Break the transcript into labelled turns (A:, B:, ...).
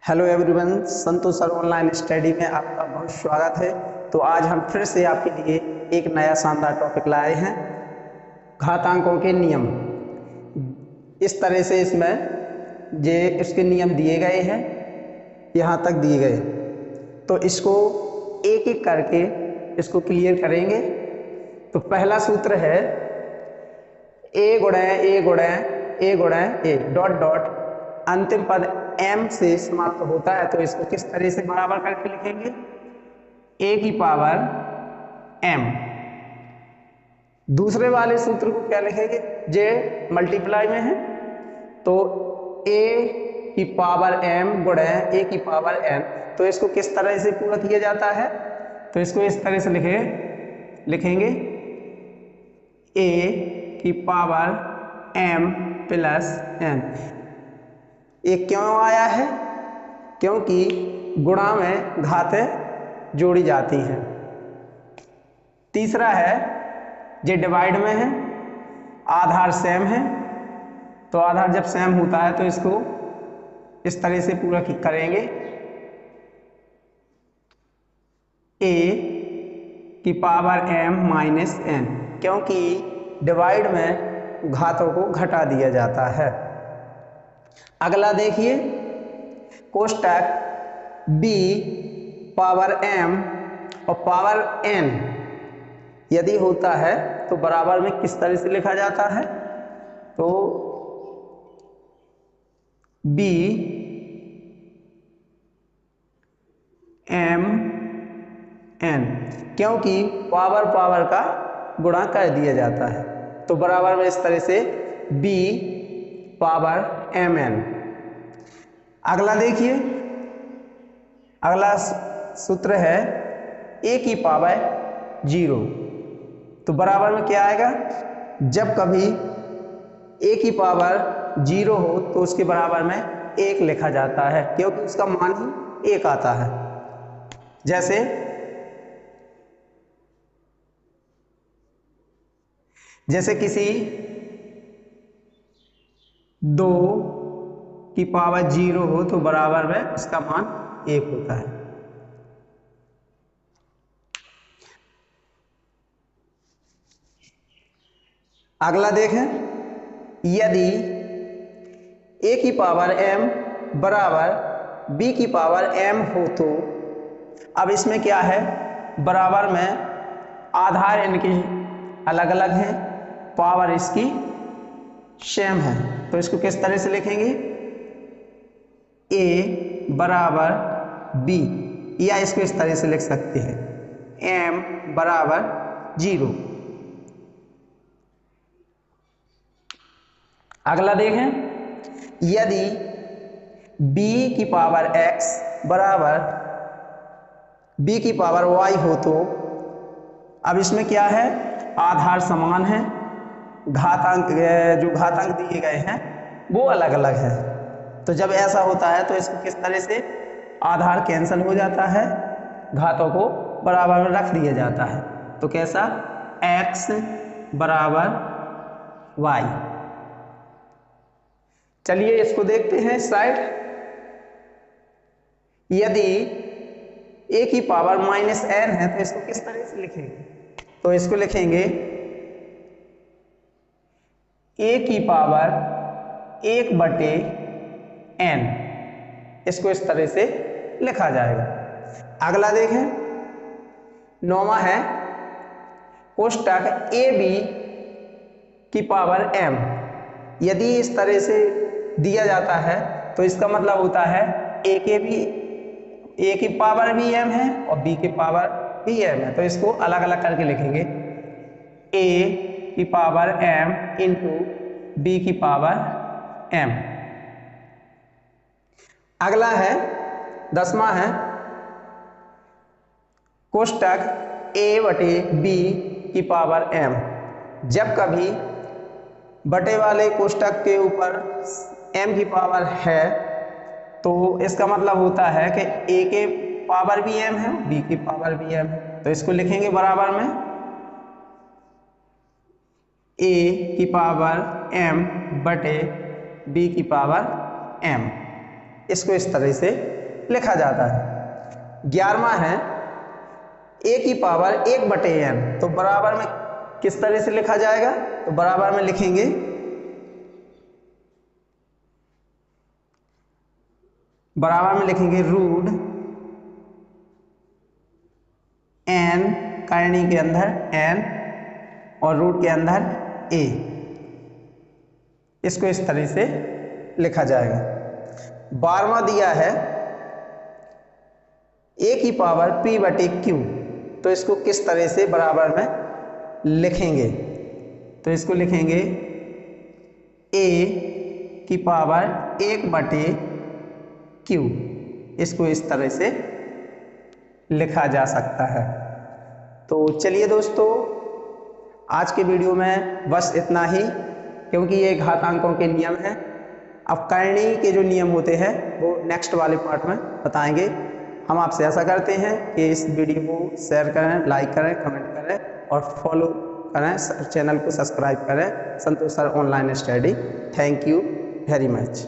A: Hello everyone, संतोष sir online study में आपका बहुत स्वागत है। तो आज हम फिर से आपके लिए एक नया शानदार टॉपिक लाए हैं, घातांकों के नियम। इस तरह से इसमें इसके नियम दिए गए हैं, यहाँ तक दिए गए। तो इसको एक एक करके इसको क्लियर करेंगे। तो पहला सूत्र है ए गुणा ए गुणा ए गुणा ए डॉट डॉट अंतिम पद m से समाप्त होता है। तो इसको किस तरह से बराबर करके लिखेंगे? a की पावर m। दूसरे वाले सूत्र को क्या लिखेंगे? j मल्टीप्लाई में है तो a की पावर m गुणा a की पावर n। तो इसको किस तरह से पूरा किया जाता है? तो इसको इस तरह से लिखेंगे a की पावर m प्लस n। ये क्यों आया है? क्योंकि गुणा में घातें जोड़ी जाती हैं। तीसरा है जे डिवाइड में है, आधार सेम है। तो आधार जब सेम होता है तो इसको इस तरह से पूरा करेंगे a की पावर m माइनस n, क्योंकि डिवाइड में घातों को घटा दिया जाता है। अगला देखिए, कोष्टक b पावर m और पावर n यदि होता है तो बराबर में किस तरह से लिखा जाता है? तो b m n, क्योंकि पावर का गुणा कर दिया जाता है तो बराबर में इस तरह से b पावर mn। अगला देखिए, अगला सूत्र है a की पावर 0। तो बराबर में क्या आएगा? जब कभी a की पावर 0 हो तो उसके बराबर में 1 लिखा जाता है, क्योंकि उसका मान ही 1 आता है। जैसे किसी 2 की पावर 0 हो तो बराबर में उसका मान 1 होता है। अगला देखें, यदि a की पावर m बराबर b की पावर m हो तो अब इसमें क्या है? बराबर में आधार इनकी अलग अलग है, पावर इसकी सेम है। तो इसको किस तरह से लिखेंगे? a बराबर b, या इसको इस तरह से लिख सकते हैं m बराबर 0। अगला देखें, यदि b की पावर x बराबर b की पावर y हो तो अब इसमें क्या है? आधार समान है, जो घातांक दिए गए हैं वो अलग अलग है। तो जब ऐसा होता है तो इसको किस तरह से आधार कैंसिल हो जाता है, घातों को बराबर में रख दिया जाता है। तो कैसा? x बराबर y। चलिए इसको देखते हैं साइड। यदि a की पावर माइनस n है तो इसको किस तरह से लिखेंगे? तो इसको लिखेंगे a की पावर 1/n। इसको इस तरह से लिखा जाएगा। अगला देखें, 9वां है कोष्टक ab की पावर m। यदि इस तरह से दिया जाता है तो इसका मतलब होता है a की पावर भी m है और b की पावर भी m है। तो इसको अलग अलग करके लिखेंगे a की पावर m इंटू b की पावर m। अगला है 10वां है कोष्टक a/b की पावर m। जब कभी बटे वाले कोष्टक के ऊपर m की पावर है तो इसका मतलब होता है कि a के पावर भी m है, b की पावर भी m है। तो इसको लिखेंगे बराबर में a की पावर m बटे b की पावर m। इसको इस तरह से लिखा जाता है। 11वां है a की पावर 1/n, तो बराबर में किस तरह से लिखा जाएगा, तो बराबर में लिखेंगे रूट n, करनी के अंदर n और रूट के अंदर a, इसको इस तरह से लिखा जाएगा। 12वां दिया है a की पावर p/q, तो इसको किस तरह से बराबर में लिखेंगे, तो इसको लिखेंगे a की पावर 1/q, इसको इस तरह से लिखा जा सकता है। तो चलिए दोस्तों, आज के वीडियो में बस इतना ही, क्योंकि ये घातांकों के नियम हैं। अब करनी के जो नियम होते हैं वो नेक्स्ट वाले पार्ट में बताएंगे। हम आपसे ऐसा करते हैं कि इस वीडियो को शेयर करें, लाइक करें, कमेंट करें और फॉलो करें, चैनल को सब्सक्राइब करें, Santosh sir online study. Thank you very much.